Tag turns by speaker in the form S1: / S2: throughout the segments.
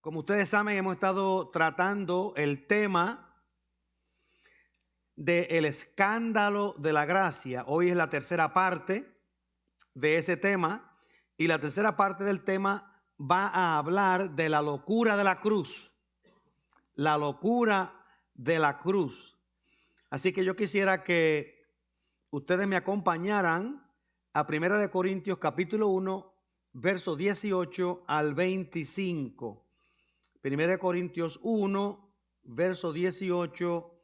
S1: Como ustedes saben, hemos estado tratando el tema del escándalo de la gracia. Hoy es la tercera parte de ese tema y la tercera parte del tema va a hablar de la locura de la cruz. La locura de la cruz. Así que yo quisiera que ustedes me acompañaran a 1 Corintios capítulo 1, verso 18 al 25. 1 Corintios 1, verso 18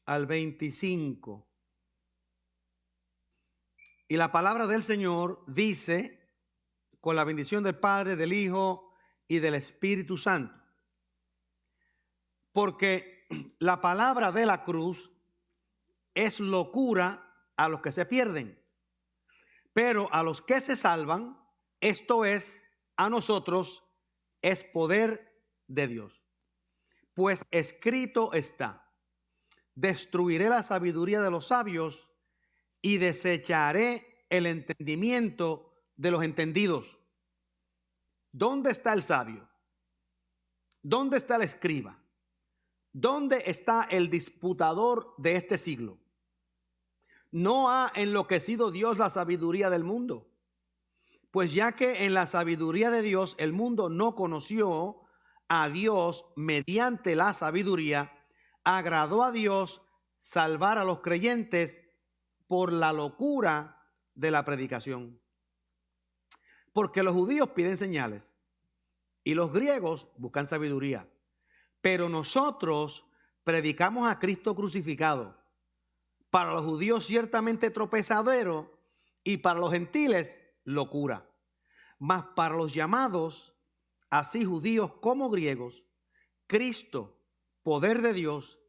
S1: al 25. Y la palabra del Señor dice, con la bendición del Padre, del Hijo y del Espíritu Santo. Porque la palabra de la cruz es locura a los que se pierden, pero a los que se salvan, esto es, a nosotros, es poder de Dios. Pues escrito está: destruiré la sabiduría de los sabios y desecharé el entendimiento de los entendidos. ¿Dónde está el sabio? ¿Dónde está el escriba? ¿Dónde está el disputador de este siglo? ¿No ha enloquecido Dios la sabiduría del mundo? Pues ya que en la sabiduría de Dios el mundo no conoció a Dios mediante la sabiduría, agradó a Dios salvar a los creyentes por la locura de la predicación. Porque los judíos piden señales y los griegos buscan sabiduría, pero nosotros predicamos a Cristo crucificado, para los judíos ciertamente tropezadero y para los gentiles locura, mas para los llamados, así judíos como griegos, Cristo, poder de Dios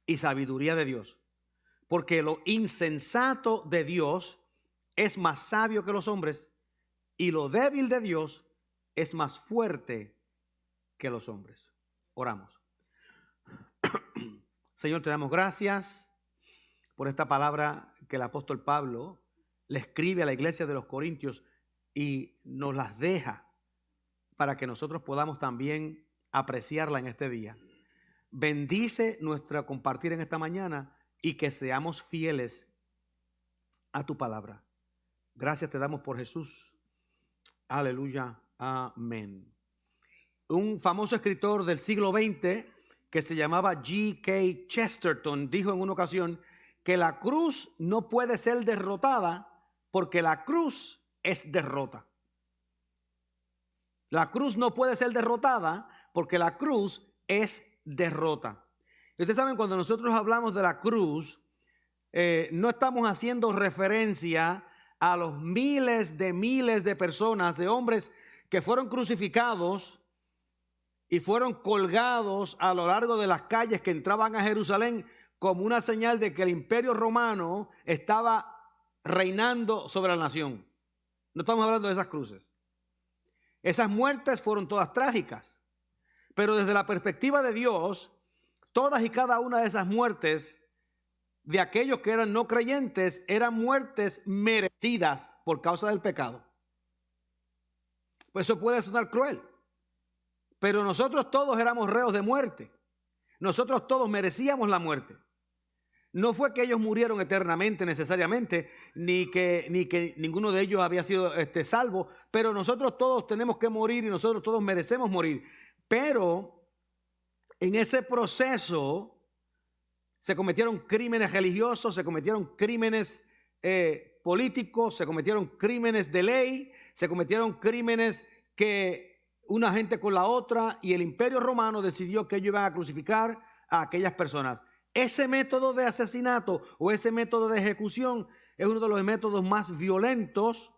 S1: y sabiduría de Dios. Porque lo insensato de Dios es más sabio que los hombres, y lo débil de Dios es más fuerte que los hombres. Oramos. Señor, te damos gracias por esta palabra que el apóstol Pablo le escribe a la iglesia de los Corintios y nos las deja para que nosotros podamos también apreciarla en este día. Bendice nuestra compartir en esta mañana y que seamos fieles a tu palabra. Gracias te damos por Jesús. Aleluya. Amén. Un famoso escritor del siglo XX que se llamaba G.K. Chesterton dijo en una ocasión que la cruz no puede ser derrotada porque la cruz es derrota. La cruz no puede ser derrotada porque la cruz es derrota. Y ustedes saben, cuando nosotros hablamos de la cruz, no estamos haciendo referencia a los miles de personas, de hombres que fueron crucificados y fueron colgados a lo largo de las calles que entraban a Jerusalén como una señal de que el imperio romano estaba reinando sobre la nación. No estamos hablando de esas cruces. Esas muertes fueron todas trágicas, pero desde la perspectiva de Dios, todas y cada una de esas muertes de aquellos que eran no creyentes eran muertes merecidas por causa del pecado. Pues eso puede sonar cruel, pero nosotros todos éramos reos de muerte. Nosotros todos merecíamos la muerte. No fue que ellos murieron eternamente necesariamente, ni que ninguno de ellos había sido salvo, pero nosotros todos tenemos que morir y nosotros todos merecemos morir. Pero en ese proceso se cometieron crímenes religiosos, se cometieron crímenes políticos, se cometieron crímenes de ley, se cometieron crímenes que una gente con la otra, y el imperio romano decidió que ellos iban a crucificar a aquellas personas. Ese método de asesinato o ese método de ejecución es uno de los métodos más violentos,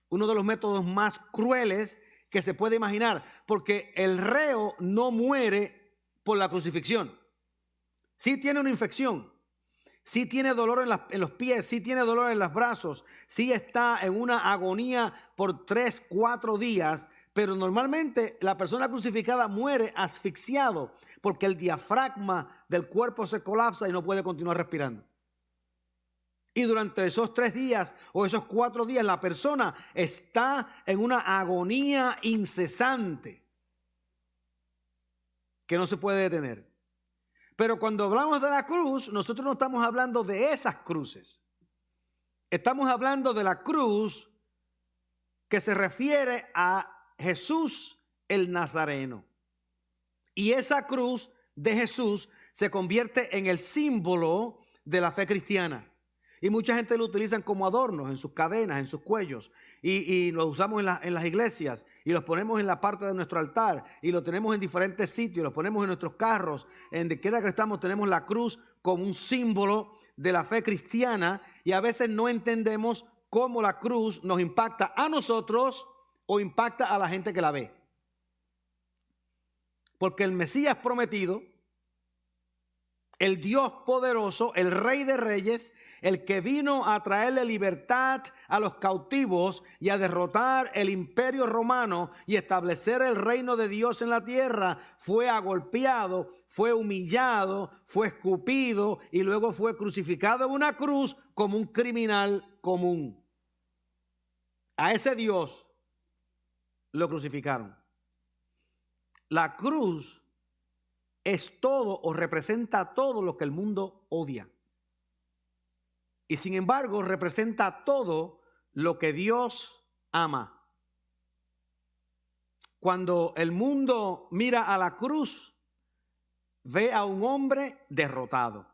S1: uno de los métodos más crueles que se puede imaginar, porque el reo no muere por la crucifixión. Sí tiene una infección, sí tiene dolor en los pies, sí tiene dolor en los brazos, sí está en una agonía por 3-4 días, pero normalmente la persona crucificada muere asfixiado porque el diafragma del cuerpo se colapsa y no puede continuar respirando. Y durante esos 3 días o esos 4 días la persona está en una agonía incesante. que no se puede detener. Pero cuando hablamos de la cruz, nosotros no estamos hablando de esas cruces. Estamos hablando de la cruz que se refiere a Jesús el Nazareno. Y esa cruz de Jesús se convierte en el símbolo de la fe cristiana. Y mucha gente lo utilizan como adornos en sus cadenas, en sus cuellos. Y los usamos en las iglesias y los ponemos en la parte de nuestro altar y lo tenemos en diferentes sitios, los ponemos en nuestros carros. En donde quiera que estamos tenemos la cruz como un símbolo de la fe cristiana y a veces no entendemos cómo la cruz nos impacta a nosotros o impacta a la gente que la ve. Porque el Mesías prometido, el Dios poderoso, el Rey de Reyes, el que vino a traerle libertad a los cautivos y a derrotar el imperio romano y establecer el reino de Dios en la tierra, fue agolpeado, fue humillado, fue escupido y luego fue crucificado en una cruz como un criminal común. A ese Dios lo crucificaron. La cruz es todo o representa todo lo que el mundo odia. Y sin embargo representa todo lo que Dios ama. Cuando el mundo mira a la cruz, ve a un hombre derrotado.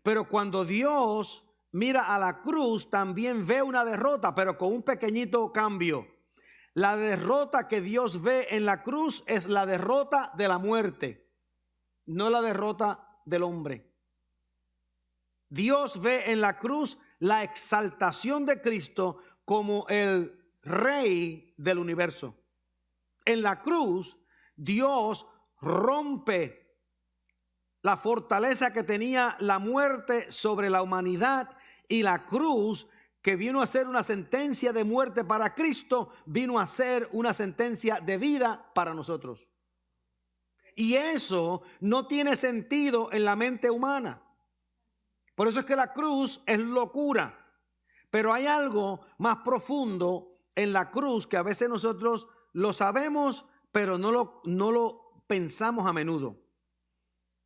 S1: Pero cuando Dios mira a la cruz, también ve una derrota, pero con un pequeñito cambio. La derrota que Dios ve en la cruz es la derrota de la muerte, no la derrota del hombre. Dios ve en la cruz la exaltación de Cristo como el Rey del universo. En la cruz, Dios rompe la fortaleza que tenía la muerte sobre la humanidad y la cruz, que vino a ser una sentencia de muerte para Cristo, vino a ser una sentencia de vida para nosotros. Y eso no tiene sentido en la mente humana. Por eso es que la cruz es locura. Pero hay algo más profundo en la cruz que a veces nosotros lo sabemos, pero no lo pensamos a menudo.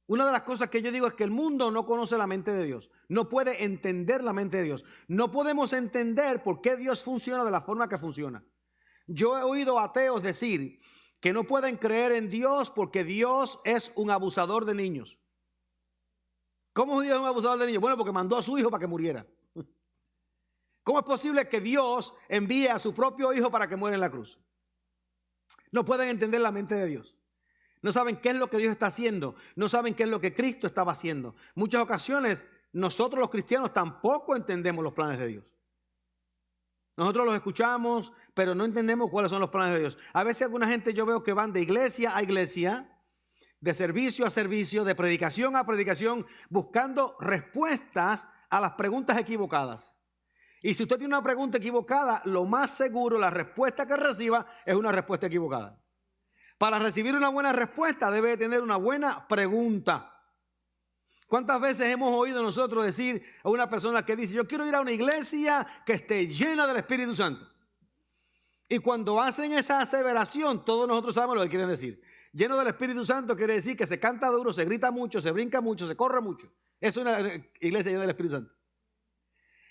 S1: Una de las cosas que yo digo es que el mundo no conoce la mente de Dios. No puede entender la mente de Dios. No podemos entender por qué Dios funciona de la forma que funciona. Yo he oído ateos decir que no pueden creer en Dios porque Dios es un abusador de niños. ¿Cómo Dios es un abusador de niños? Bueno, porque mandó a su hijo para que muriera. ¿Cómo es posible que Dios envíe a su propio hijo para que muera en la cruz? No pueden entender la mente de Dios. No saben qué es lo que Dios está haciendo. No saben qué es lo que Cristo estaba haciendo. Muchas ocasiones nosotros los cristianos tampoco entendemos los planes de Dios. Nosotros los escuchamos, pero no entendemos cuáles son los planes de Dios. A veces alguna gente yo veo que van de iglesia a iglesia, de servicio a servicio, de predicación a predicación, buscando respuestas a las preguntas equivocadas. Y si usted tiene una pregunta equivocada, lo más seguro, la respuesta que reciba es una respuesta equivocada. Para recibir una buena respuesta debe tener una buena pregunta. ¿Cuántas veces hemos oído nosotros decir a una persona que dice, yo quiero ir a una iglesia que esté llena del Espíritu Santo? Y cuando hacen esa aseveración, todos nosotros sabemos lo que quieren decir. Lleno del Espíritu Santo quiere decir que se canta duro, se grita mucho, se brinca mucho, se corre mucho. Es una iglesia llena del Espíritu Santo.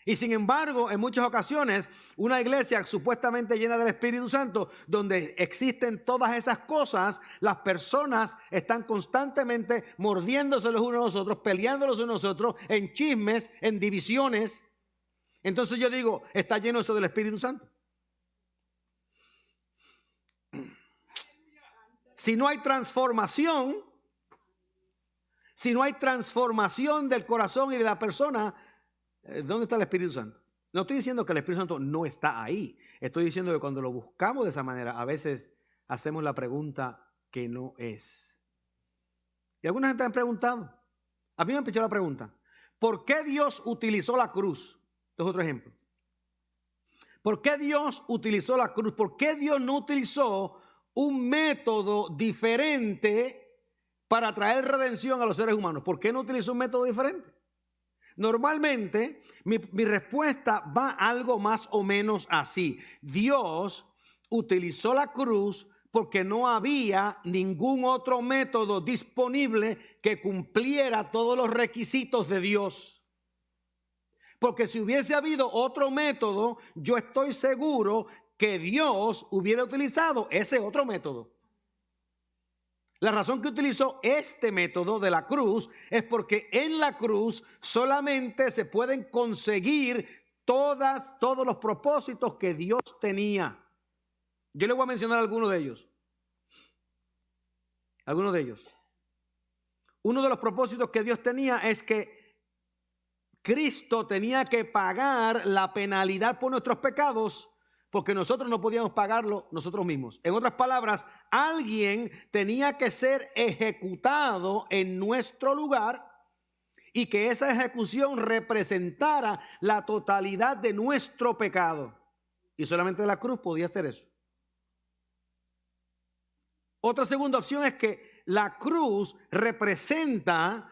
S1: Y sin embargo, en muchas ocasiones, una iglesia supuestamente llena del Espíritu Santo, donde existen todas esas cosas, las personas están constantemente mordiéndose los unos a los otros, peleando los unos a los otros, en chismes, en divisiones. Entonces yo digo, ¿está lleno eso del Espíritu Santo? Si no hay transformación, del corazón y de la persona, ¿dónde está el Espíritu Santo? No estoy diciendo que el Espíritu Santo no está ahí. Estoy diciendo que cuando lo buscamos de esa manera, a veces hacemos la pregunta que no es. Y alguna gente me ha preguntado. A mí me han hecho la pregunta. ¿Por qué Dios utilizó la cruz? Este es otro ejemplo. ¿Por qué Dios utilizó la cruz? ¿Por qué Dios no utilizó un método diferente para traer redención a los seres humanos? ¿Por qué no utilizó un método diferente? Normalmente mi respuesta va algo más o menos así. Dios utilizó la cruz porque no había ningún otro método disponible que cumpliera todos los requisitos de Dios. Porque si hubiese habido otro método, yo estoy seguro que Dios hubiera utilizado ese otro método. La razón que utilizó este método de la cruz es porque en la cruz solamente se pueden conseguir todos los propósitos que Dios tenía. Yo le voy a mencionar algunos de ellos. Algunos de ellos. Uno de los propósitos que Dios tenía es que Cristo tenía que pagar la penalidad por nuestros pecados, porque nosotros no podíamos pagarlo nosotros mismos. En otras palabras, alguien tenía que ser ejecutado en nuestro lugar y que esa ejecución representara la totalidad de nuestro pecado. Y solamente la cruz podía hacer eso. Otra segunda opción es que la cruz representa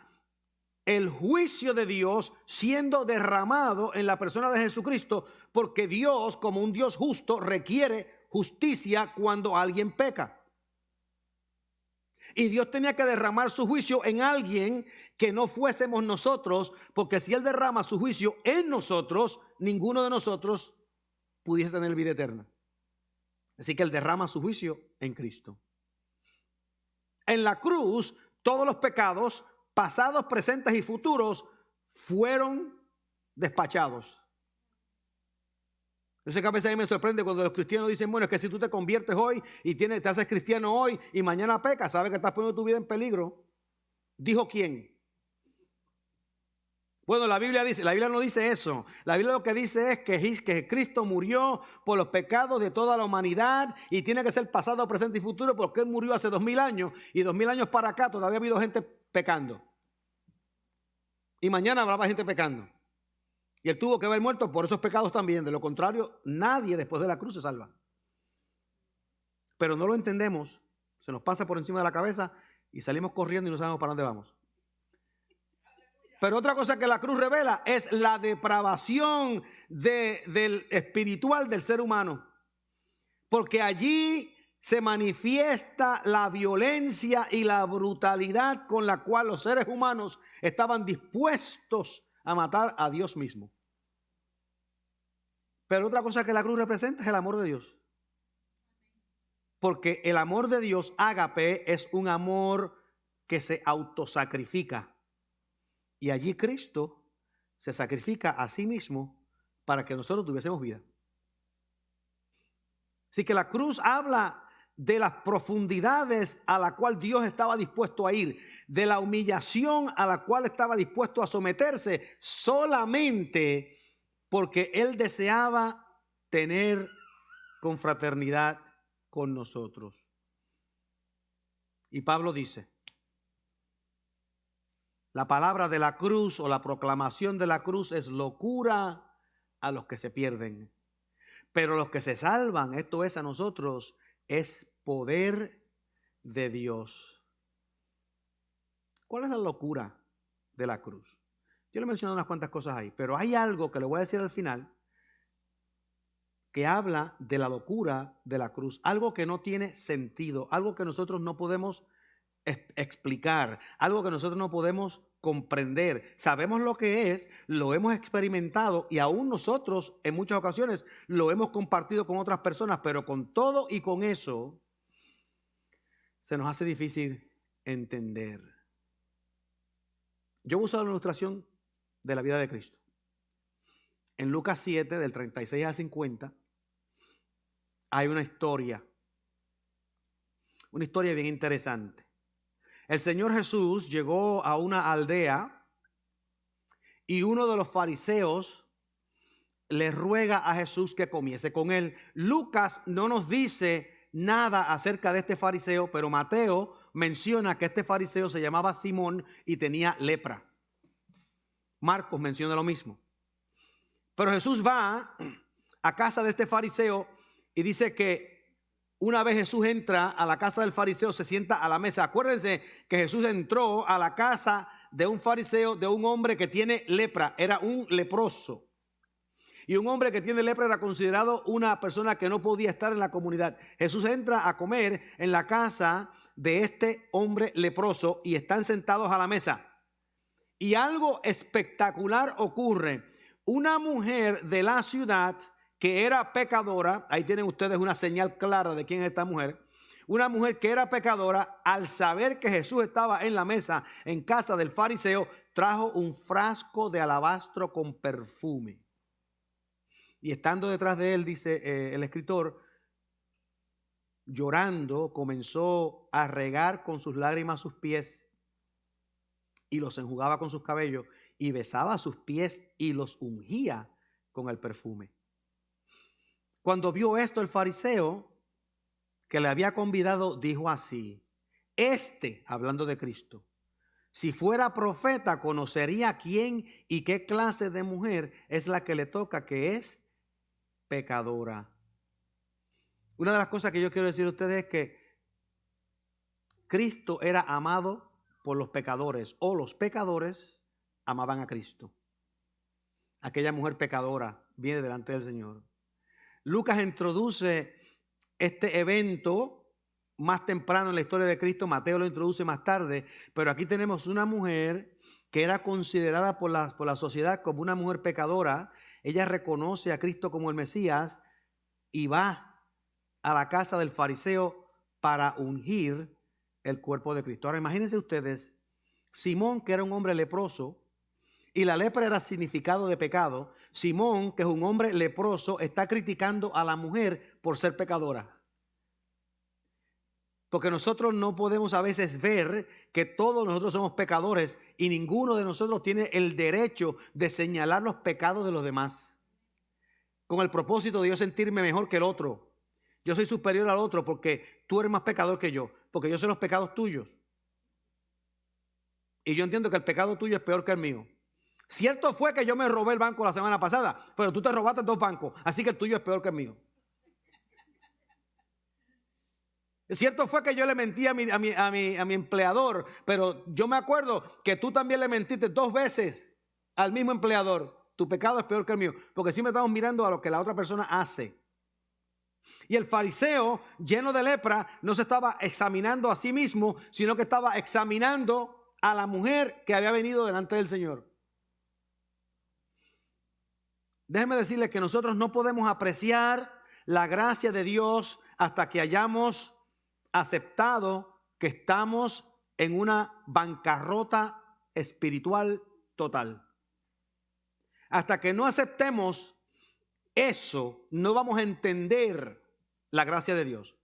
S1: el juicio de Dios siendo derramado en la persona de Jesucristo, porque Dios, como un Dios justo, requiere justicia cuando alguien peca. Y Dios tenía que derramar su juicio en alguien que no fuésemos nosotros, porque si Él derrama su juicio en nosotros, ninguno de nosotros pudiese tener vida eterna. Así que Él derrama su juicio en Cristo. En la cruz, todos los pecados, pasados, presentes y futuros, fueron despachados. Yo sé que a veces a mí me sorprende cuando los cristianos dicen, bueno, es que si tú te conviertes hoy y te haces cristiano hoy y mañana pecas, sabes que estás poniendo tu vida en peligro. ¿Dijo quién? Bueno, la Biblia no dice eso. La Biblia lo que dice es que Cristo murió por los pecados de toda la humanidad y tiene que ser pasado, presente y futuro, porque Él murió hace 2000 años y 2000 años para acá todavía ha habido gente pecando. Y mañana habrá gente pecando. Y Él tuvo que haber muerto por esos pecados también. De lo contrario, nadie después de la cruz se salva. Pero no lo entendemos. Se nos pasa por encima de la cabeza y salimos corriendo y no sabemos para dónde vamos. Pero otra cosa que la cruz revela es la depravación del espiritual del ser humano. Porque allí se manifiesta la violencia y la brutalidad con la cual los seres humanos estaban dispuestos a matar a Dios mismo. Pero otra cosa que la cruz representa es el amor de Dios. Porque el amor de Dios, ágape, es un amor que se autosacrifica. Y allí Cristo se sacrifica a sí mismo para que nosotros tuviésemos vida. Así que la cruz habla de las profundidades a la cual Dios estaba dispuesto a ir, de la humillación a la cual estaba dispuesto a someterse solamente porque Él deseaba tener confraternidad con nosotros. Y Pablo dice, la palabra de la cruz o la proclamación de la cruz es locura a los que se pierden. Pero los que se salvan, esto es a nosotros, es poder de Dios. ¿Cuál es la locura de la cruz? Yo le he mencionado unas cuantas cosas ahí, pero hay algo que le voy a decir al final que habla de la locura de la cruz. Algo que no tiene sentido, algo que nosotros no podemos explicar, algo que nosotros no podemos comprender. Sabemos lo que es, lo hemos experimentado y aún nosotros en muchas ocasiones lo hemos compartido con otras personas, pero con todo y con eso se nos hace difícil entender. Yo voy a usar una ilustración de la vida de Cristo. En Lucas 7, del 36 al 50, hay una historia bien interesante. El Señor Jesús llegó a una aldea y uno de los fariseos le ruega a Jesús que comiese con él. Lucas no nos dice nada acerca de este fariseo, pero Mateo menciona que este fariseo se llamaba Simón y tenía lepra. Marcos menciona lo mismo. Pero Jesús va a casa de este fariseo y dice que una vez Jesús entra a la casa del fariseo, se sienta a la mesa. Acuérdense que Jesús entró a la casa de un fariseo, de un hombre que tiene lepra, era un leproso. Y un hombre que tiene lepra era considerado una persona que no podía estar en la comunidad. Jesús entra a comer en la casa de este hombre leproso y están sentados a la mesa. Y algo espectacular ocurre. Una mujer de la ciudad que era pecadora, ahí tienen ustedes una señal clara de quién es esta mujer. Una mujer que era pecadora, al saber que Jesús estaba en la mesa en casa del fariseo, trajo un frasco de alabastro con perfume. Y estando detrás de él, dice el escritor, llorando, comenzó a regar con sus lágrimas sus pies y los enjugaba con sus cabellos y besaba sus pies y los ungía con el perfume. Cuando vio esto el fariseo que le había convidado, dijo así: hablando de Cristo, si fuera profeta, conocería quién y qué clase de mujer es la que le toca, que es pecadora. Una de las cosas que yo quiero decir a ustedes es que Cristo era amado por los pecadores, o los pecadores amaban a Cristo. Aquella mujer pecadora viene delante del Señor. Lucas introduce este evento más temprano en la historia de Cristo. Mateo lo introduce más tarde, pero aquí tenemos una mujer que era considerada por la sociedad como una mujer pecadora. Ella reconoce a Cristo como el Mesías y va a la casa del fariseo para ungir el cuerpo de Cristo. Ahora imagínense ustedes, Simón, que era un hombre leproso, y la lepra era significado de pecado. Simón, que es un hombre leproso, está criticando a la mujer por ser pecadora. Porque nosotros no podemos a veces ver que todos nosotros somos pecadores y ninguno de nosotros tiene el derecho de señalar los pecados de los demás, con el propósito de yo sentirme mejor que el otro. Yo soy superior al otro porque tú eres más pecador que yo, porque yo sé los pecados tuyos. Y yo entiendo que el pecado tuyo es peor que el mío. Cierto fue que yo me robé el banco la semana pasada, pero tú te robaste 2 bancos, así que el tuyo es peor que el mío. Cierto fue que yo le mentí a mi empleador, pero yo me acuerdo que tú también le mentiste 2 veces al mismo empleador. Tu pecado es peor que el mío, porque siempre estamos mirando a lo que la otra persona hace. Y el fariseo, lleno de lepra, no se estaba examinando a sí mismo, sino que estaba examinando a la mujer que había venido delante del Señor. Déjenme decirles que nosotros no podemos apreciar la gracia de Dios hasta que hayamos aceptado que estamos en una bancarrota espiritual total. Hasta que no aceptemos eso, no vamos a entender la gracia de Dios.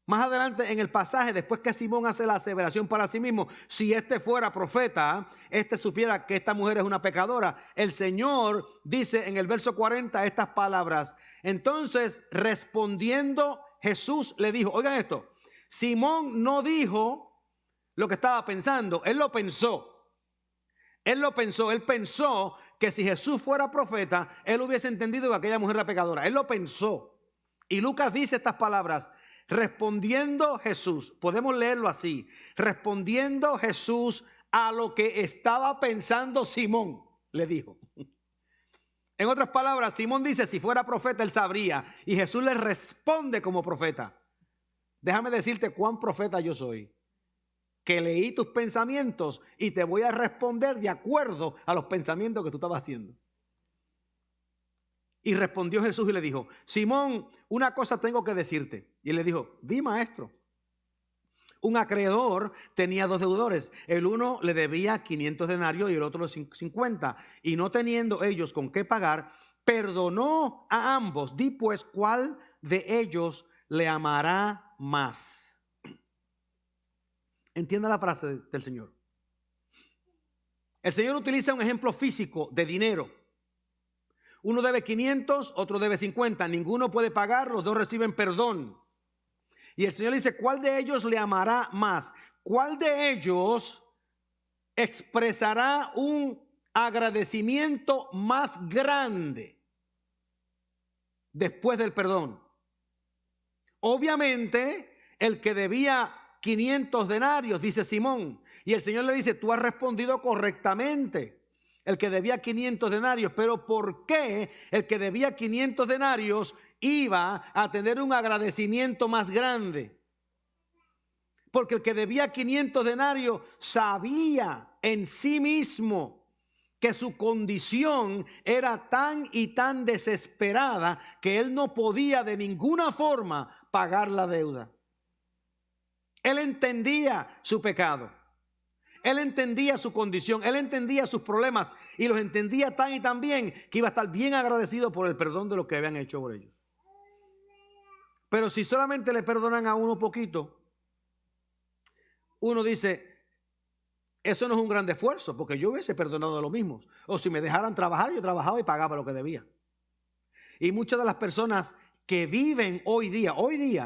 S1: Más adelante en el pasaje, después que Simón hace la aseveración para sí mismo, si fuera profeta, supiera que esta mujer es una pecadora. El Señor dice en el verso 40 estas palabras: entonces respondiendo Jesús le dijo, oigan esto, Simón no dijo lo que estaba pensando, él lo pensó. Él pensó que si Jesús fuera profeta, él hubiese entendido que aquella mujer era pecadora. Él lo pensó. Y Lucas dice estas palabras: respondiendo Jesús, podemos leerlo así, respondiendo Jesús a lo que estaba pensando Simón, le dijo. En otras palabras, Simón dice, si fuera profeta, él sabría. Y Jesús le responde como profeta. Déjame decirte cuán profeta yo soy. Que leí tus pensamientos y te voy a responder de acuerdo a los pensamientos que tú estabas haciendo. Y respondió Jesús y le dijo, Simón, una cosa tengo que decirte. Y él le dijo, di, maestro. Un acreedor tenía 2 deudores. El uno le debía 500 denarios y el otro 50. Y no teniendo ellos con qué pagar, perdonó a ambos. Di pues, ¿cuál de ellos le amará más? Entienda la frase del Señor. El Señor utiliza un ejemplo físico de dinero. Uno debe 500, otro debe 50. Ninguno puede pagar, los 2 reciben perdón. Y el Señor dice, ¿cuál de ellos le amará más? ¿Cuál de ellos expresará un agradecimiento más grande después del perdón? Obviamente, el que debía 500 denarios, dice Simón. Y el Señor le dice, tú has respondido correctamente. el que debía 500 denarios. Pero ¿por qué el que debía 500 denarios iba a tener un agradecimiento más grande? Porque el que debía 500 denarios sabía en sí mismo que su condición era tan y tan desesperada que él no podía de ninguna forma pagar la deuda. Él entendía su pecado. Él entendía su condición. Él entendía sus problemas y los entendía tan y tan bien que iba a estar bien agradecido por el perdón de lo que habían hecho por ellos. Pero si solamente le perdonan a uno poquito, uno dice, eso no es un gran esfuerzo, porque yo hubiese perdonado a los mismos. O si me dejaran trabajar, yo trabajaba y pagaba lo que debía. Y muchas de las personas que viven hoy día,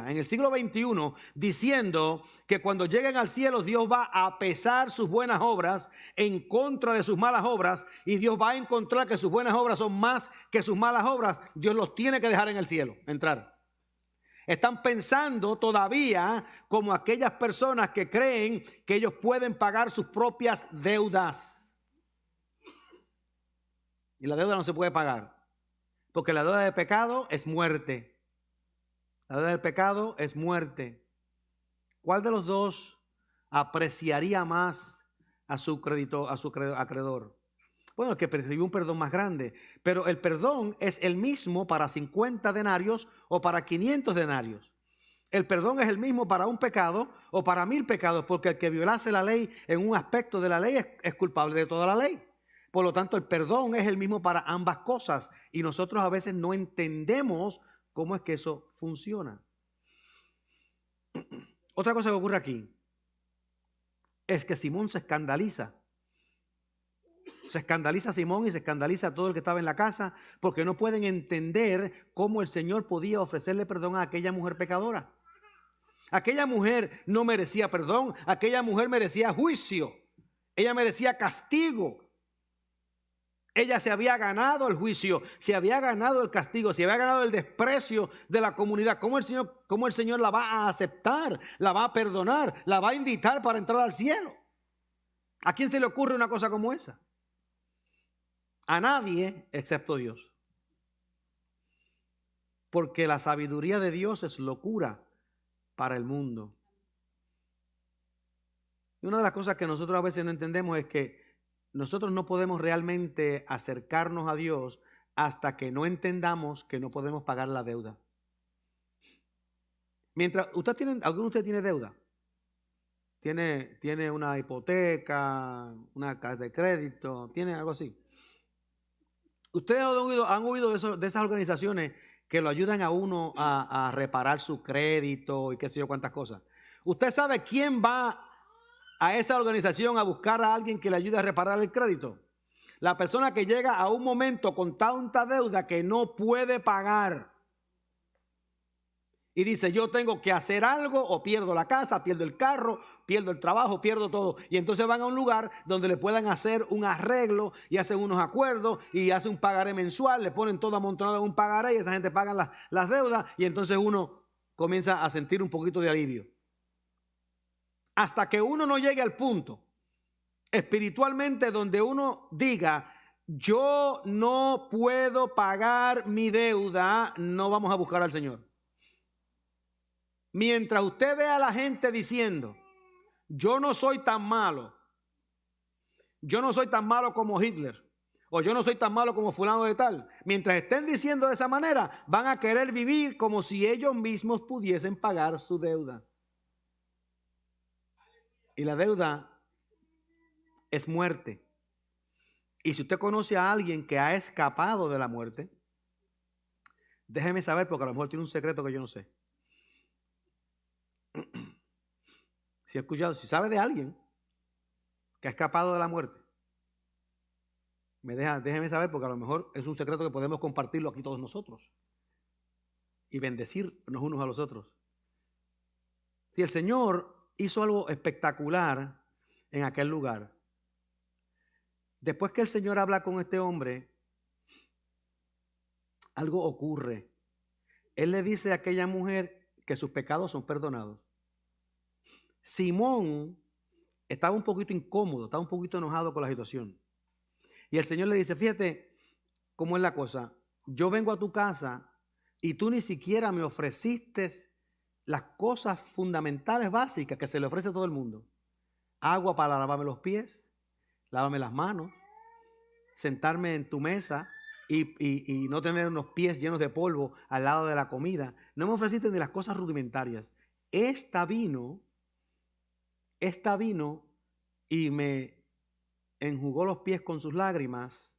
S1: en el siglo XXI, diciendo que cuando lleguen al cielo Dios va a pesar sus buenas obras en contra de sus malas obras, y Dios va a encontrar que sus buenas obras son más que sus malas obras, Dios los tiene que dejar en el cielo, entrar. Están pensando todavía como aquellas personas que creen que ellos pueden pagar sus propias deudas. Y la deuda no se puede pagar, porque la deuda de pecado es muerte. La deuda del pecado es muerte. ¿Cuál de los dos apreciaría más a su acreedor? Bueno, el que recibió un perdón más grande, pero el perdón es el mismo para 50 denarios o para 500 denarios. El perdón es el mismo para un pecado o para 1000 pecados, porque el que violase la ley en un aspecto de la ley es culpable de toda la ley. Por lo tanto, el perdón es el mismo para ambas cosas y nosotros a veces no entendemos cómo es que eso funciona. Otra cosa que ocurre aquí es que Simón se escandaliza. Se escandaliza Simón y se escandaliza todo el que estaba en la casa porque no pueden entender cómo el Señor podía ofrecerle perdón a aquella mujer pecadora. Aquella mujer no merecía perdón, aquella mujer merecía juicio, ella merecía castigo. Ella se había ganado el juicio, se había ganado el castigo, se había ganado el desprecio de la comunidad. ¿Cómo el Señor la va a aceptar, la va a perdonar, la va a invitar para entrar al cielo? ¿A quién se le ocurre una cosa como esa? A nadie excepto Dios. Porque la sabiduría de Dios es locura para el mundo. Y una de las cosas que nosotros a veces no entendemos es que nosotros no podemos realmente acercarnos a Dios hasta que no entendamos que no podemos pagar la deuda. Mientras ¿alguno de ustedes tiene deuda? ¿Tiene una hipoteca, una carta de crédito? ¿Tiene algo así? Ustedes han oído de esas organizaciones que lo ayudan a uno a reparar su crédito y qué sé yo cuántas cosas. ¿Usted sabe quién va a esa organización a buscar a alguien que le ayude a reparar el crédito? La persona que llega a un momento con tanta deuda que no puede pagar. Y dice, yo tengo que hacer algo o pierdo la casa, pierdo el carro, pierdo el trabajo, pierdo todo. Y entonces van a un lugar donde le puedan hacer un arreglo y hacen unos acuerdos y hacen un pagaré mensual, le ponen todo amontonado en un pagaré y esa gente paga las deudas y entonces uno comienza a sentir un poquito de alivio. Hasta que uno no llegue al punto espiritualmente donde uno diga, yo no puedo pagar mi deuda, no vamos a buscar al Señor. Mientras usted ve a la gente diciendo, yo no soy tan malo, yo no soy tan malo como Hitler, o yo no soy tan malo como fulano de tal, mientras estén diciendo de esa manera, van a querer vivir como si ellos mismos pudiesen pagar su deuda. Y la deuda es muerte. Y si usted conoce a alguien que ha escapado de la muerte, déjeme saber porque a lo mejor tiene un secreto que yo no sé. Si sabe de alguien que ha escapado de la muerte, déjeme saber porque a lo mejor es un secreto que podemos compartirlo aquí todos nosotros y bendecirnos unos a los otros. Si el Señor hizo algo espectacular en aquel lugar, después que el Señor habla con este hombre, algo ocurre. Él le dice a aquella mujer que sus pecados son perdonados. Simón estaba un poquito incómodo, estaba un poquito enojado con la situación. Y el Señor le dice, fíjate cómo es la cosa. Yo vengo a tu casa y tú ni siquiera me ofreciste las cosas fundamentales básicas que se le ofrece a todo el mundo. Agua para lavarme los pies, lavarme las manos, sentarme en tu mesa y no tener unos pies llenos de polvo al lado de la comida. No me ofreciste ni las cosas rudimentarias. Esta vino y me enjugó los pies con sus lágrimas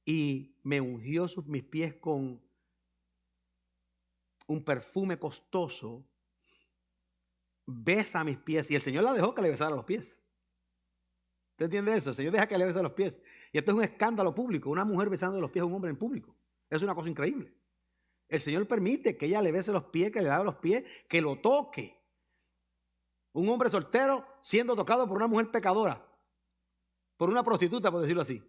S1: y me ungió mis pies con un perfume costoso. Besa mis pies. Y el Señor la dejó que le besara los pies. ¿Usted entiende eso? El Señor deja que le bese los pies. Y esto es un escándalo público. Una mujer besando los pies a un hombre en público. Es una cosa increíble. El Señor permite que ella le bese los pies, que le lave los pies, que lo toque. Un hombre soltero siendo tocado por una mujer pecadora. Por una prostituta, por decirlo así.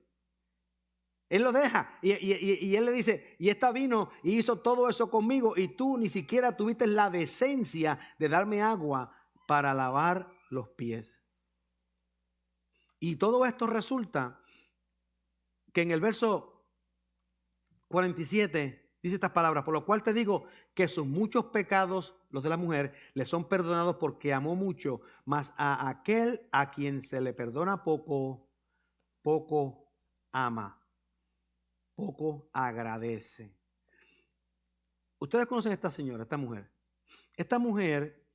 S1: Él lo deja y él le dice, y esta vino y hizo todo eso conmigo y tú ni siquiera tuviste la decencia de darme agua para lavar los pies. Y todo esto resulta que en el verso 47 dice estas palabras, por lo cual te digo que sus muchos pecados, los de la mujer, le son perdonados porque amó mucho, mas a aquel a quien se le perdona poco, poco ama. Poco agradece. Ustedes conocen a esta señora, esta mujer. Esta mujer,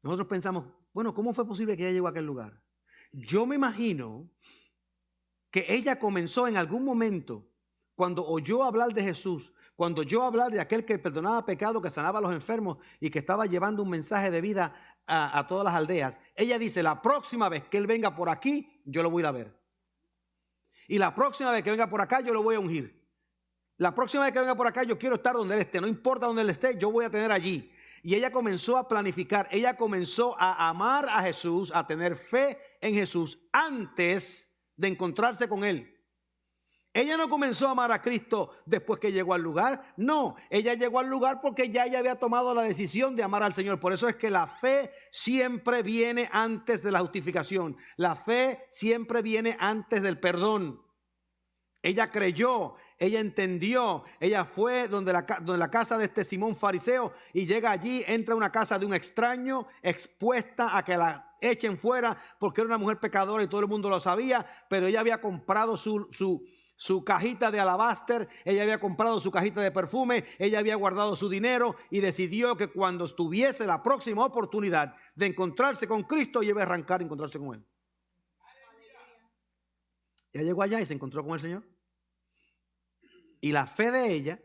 S1: nosotros pensamos, bueno, ¿cómo fue posible que ella llegó a aquel lugar? Yo me imagino que ella comenzó en algún momento, cuando oyó hablar de Jesús, cuando oyó hablar de aquel que perdonaba pecado, que sanaba a los enfermos y que estaba llevando un mensaje de vida a todas las aldeas. Ella dice, la próxima vez que él venga por aquí, yo lo voy a ir a ver. Y la próxima vez que venga por acá, yo lo voy a ungir. La próxima vez que venga por acá, yo quiero estar donde él esté. No importa donde él esté, yo voy a tener allí. Y ella comenzó a planificar. Ella comenzó a amar a Jesús, a tener fe en Jesús antes de encontrarse con él. Ella no comenzó a amar a Cristo después que llegó al lugar. No, ella llegó al lugar porque ya ella había tomado la decisión de amar al Señor. Por eso es que la fe siempre viene antes de la justificación. La fe siempre viene antes del perdón. Ella creyó, ella entendió, ella fue donde la casa de este Simón fariseo y llega allí, entra a una casa de un extraño, expuesta a que la echen fuera porque era una mujer pecadora y todo el mundo lo sabía, pero ella había comprado su cajita de alabáster, ella había comprado su cajita de perfume, ella había guardado su dinero y decidió que cuando tuviese la próxima oportunidad de encontrarse con Cristo, ella iba a arrancar y encontrarse con él. Ella llegó allá y se encontró con el Señor. Y la fe de ella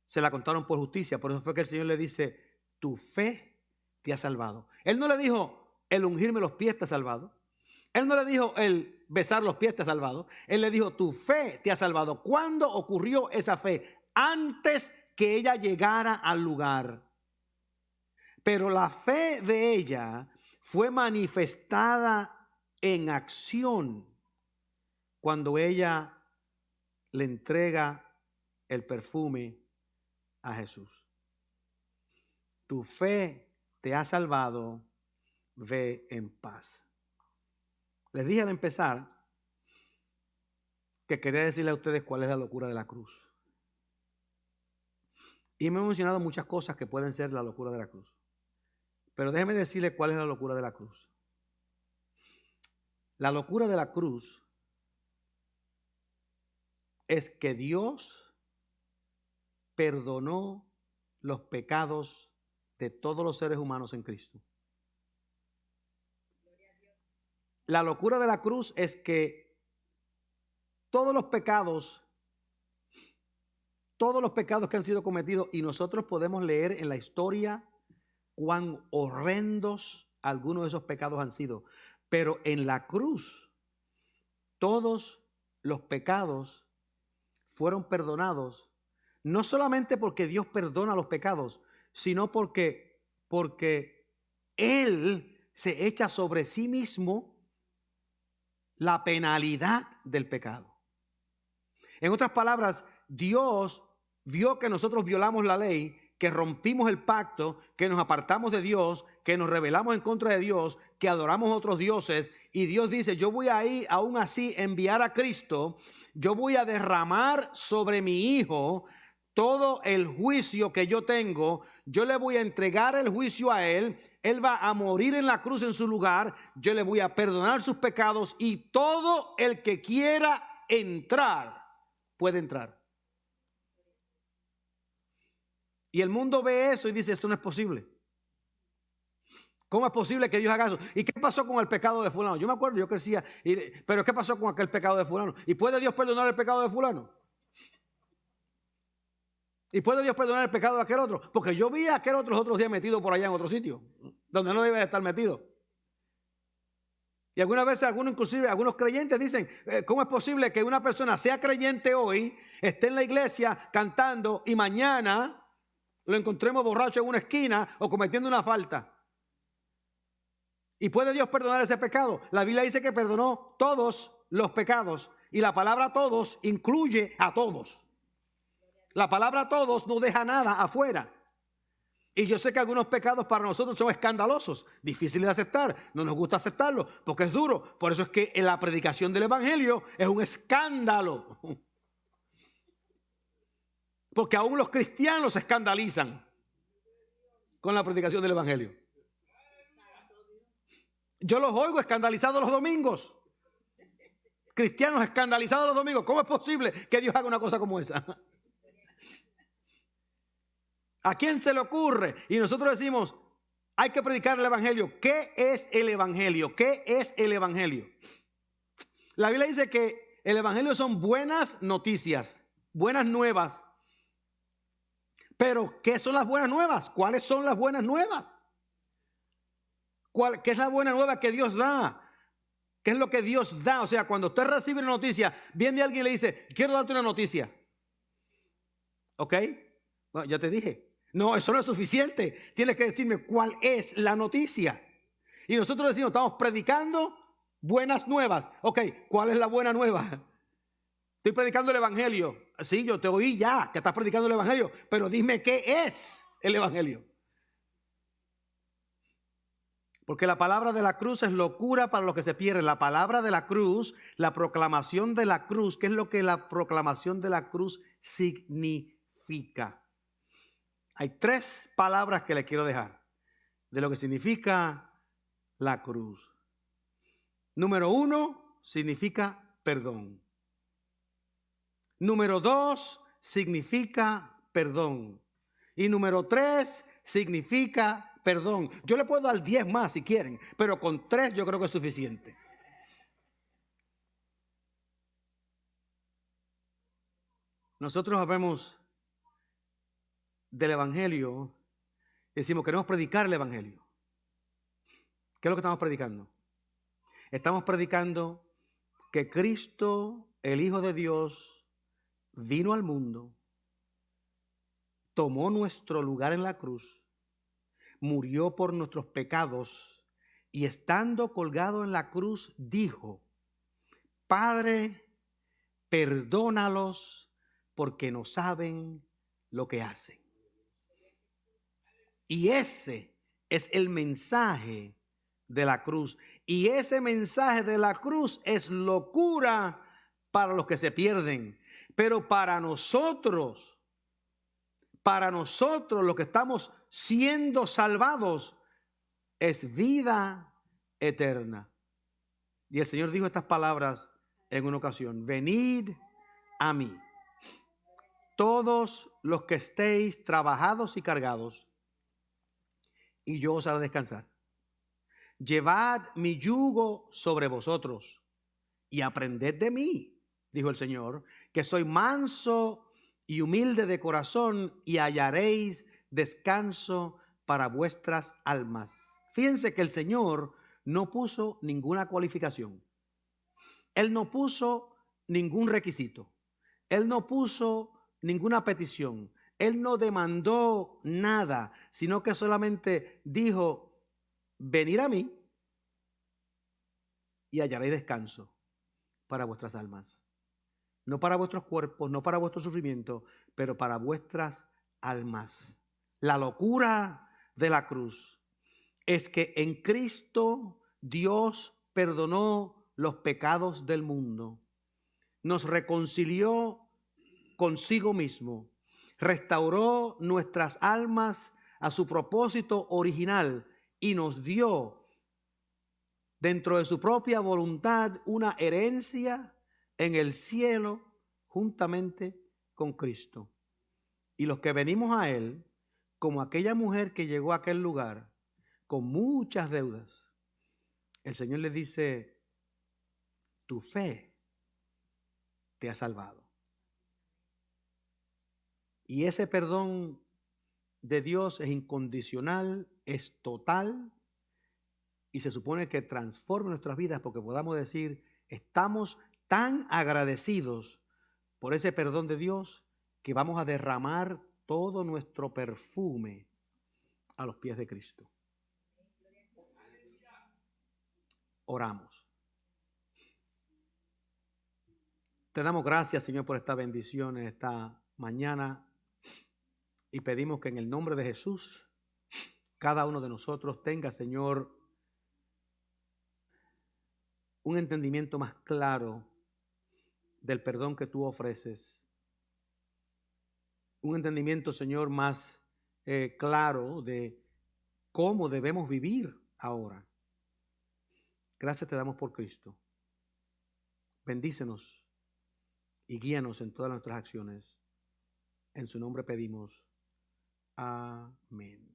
S1: se la contaron por justicia. Por eso fue que el Señor le dice, tu fe te ha salvado. Él no le dijo, el ungirme los pies te ha salvado. Él no le dijo, el besar los pies te ha salvado. Él le dijo, tu fe te ha salvado. ¿Cuándo ocurrió esa fe? Antes que ella llegara al lugar. Pero la fe de ella fue manifestada en acción cuando ella le entrega el perfume a Jesús. Tu fe te ha salvado, ve en paz. Les dije al empezar que quería decirle a ustedes cuál es la locura de la cruz. Y me he mencionado muchas cosas que pueden ser la locura de la cruz. Pero déjenme decirles cuál es la locura de la cruz. La locura de la cruz es que Dios perdonó los pecados de todos los seres humanos en Cristo. La locura de la cruz es que todos los pecados que han sido cometidos, y nosotros podemos leer en la historia cuán horrendos algunos de esos pecados han sido, pero en la cruz todos los pecados fueron perdonados, no solamente porque Dios perdona los pecados, sino porque Él se echa sobre sí mismo la penalidad del pecado. En otras palabras, Dios vio que nosotros violamos la ley, que rompimos el pacto, que nos apartamos de Dios, que nos rebelamos en contra de Dios, que adoramos otros dioses, y Dios dice, yo voy a ir aún así enviar a Cristo, yo voy a derramar sobre mi hijo todo el juicio que yo tengo, yo le voy a entregar el juicio a él va a morir en la cruz en su lugar, yo le voy a perdonar sus pecados y todo el que quiera entrar, puede entrar. Y el mundo ve eso y dice, eso no es posible. ¿Cómo es posible que Dios haga eso? ¿Y qué pasó con el pecado de fulano? Yo me acuerdo, yo crecía, pero ¿qué pasó con aquel pecado de fulano? ¿Y puede Dios perdonar el pecado de fulano? ¿Y puede Dios perdonar el pecado de aquel otro? Porque yo vi a aquel otro los otros días metido por allá en otro sitio, donde no debe estar metido. Y algunas veces, inclusive algunos creyentes dicen, ¿cómo es posible que una persona sea creyente hoy, esté en la iglesia cantando y mañana lo encontremos borracho en una esquina o cometiendo una falta? ¿Y puede Dios perdonar ese pecado? La Biblia dice que perdonó todos los pecados y la palabra todos incluye a todos. La palabra todos no deja nada afuera. Y yo sé que algunos pecados para nosotros son escandalosos, difíciles de aceptar, no nos gusta aceptarlo porque es duro. Por eso es que en la predicación del evangelio es un escándalo. Porque aún los cristianos se escandalizan con la predicación del evangelio. Yo los oigo escandalizados los domingos. Cristianos escandalizados los domingos. ¿Cómo es posible que Dios haga una cosa como esa? ¿A quién se le ocurre? Y nosotros decimos, hay que predicar el evangelio. ¿Qué es el evangelio? ¿Qué es el evangelio? La Biblia dice que el evangelio son buenas noticias, buenas nuevas. Pero, ¿qué son las buenas nuevas? ¿Cuáles son las buenas nuevas? ¿Qué es la buena nueva que Dios da? ¿Qué es lo que Dios da? O sea, cuando usted recibe una noticia, viene alguien y le dice, quiero darte una noticia. ¿Ok? Bueno, ya te dije. No, eso no es suficiente. Tienes que decirme cuál es la noticia. Y nosotros decimos, estamos predicando buenas nuevas. Ok, ¿cuál es la buena nueva? Estoy predicando el evangelio. Sí, yo te oí ya que estás predicando el evangelio, pero dime qué es el evangelio. Porque la palabra de la cruz es locura para los que se pierden. La palabra de la cruz, la proclamación de la cruz, ¿qué es lo que la proclamación de la cruz significa? Hay 3 palabras que le quiero dejar de lo que significa la cruz. Número 1, significa perdón. Número 2, significa perdón. Y número 3, significa perdón. Yo le puedo dar 10 más si quieren, pero con 3 yo creo que es suficiente. Nosotros hablamos del evangelio, decimos que queremos predicar el evangelio. ¿Qué es lo que estamos predicando? Estamos predicando que Cristo, el Hijo de Dios, vino al mundo, tomó nuestro lugar en la cruz, murió por nuestros pecados y estando colgado en la cruz dijo, Padre, perdónalos porque no saben lo que hacen. Y ese es el mensaje de la cruz. Y ese mensaje de la cruz es locura para los que se pierden. Pero para nosotros los que estamos siendo salvados, es vida eterna. Y el Señor dijo estas palabras en una ocasión: venid a mí, todos los que estéis trabajados y cargados, y yo os haré descansar. Llevad mi yugo sobre vosotros y aprended de mí, dijo el Señor, que soy manso y humilde de corazón, y hallaréis descanso para vuestras almas. Fíjense que el Señor no puso ninguna cualificación. Él no puso ningún requisito. Él no puso ninguna petición. Él no demandó nada, sino que solamente dijo, venid a mí y hallaréis descanso para vuestras almas. No para vuestros cuerpos, no para vuestro sufrimiento, pero para vuestras almas. La locura de la cruz es que en Cristo Dios perdonó los pecados del mundo, nos reconcilió consigo mismo, restauró nuestras almas a su propósito original y nos dio dentro de su propia voluntad una herencia en el cielo juntamente con Cristo. Y los que venimos a Él, como aquella mujer que llegó a aquel lugar con muchas deudas, el Señor le dice: tu fe te ha salvado. Y ese perdón de Dios es incondicional, es total, y se supone que transforma nuestras vidas, porque podamos decir, estamos tan agradecidos por ese perdón de Dios que vamos a derramar todo nuestro perfume a los pies de Cristo. Oramos. Te damos gracias, Señor, por esta bendición en esta mañana, y pedimos que en el nombre de Jesús cada uno de nosotros tenga, Señor, un entendimiento más claro del perdón que tú ofreces. Un entendimiento, Señor, más claro de cómo debemos vivir ahora. Gracias te damos por Cristo. Bendícenos y guíanos en todas nuestras acciones. En su nombre pedimos. Amén.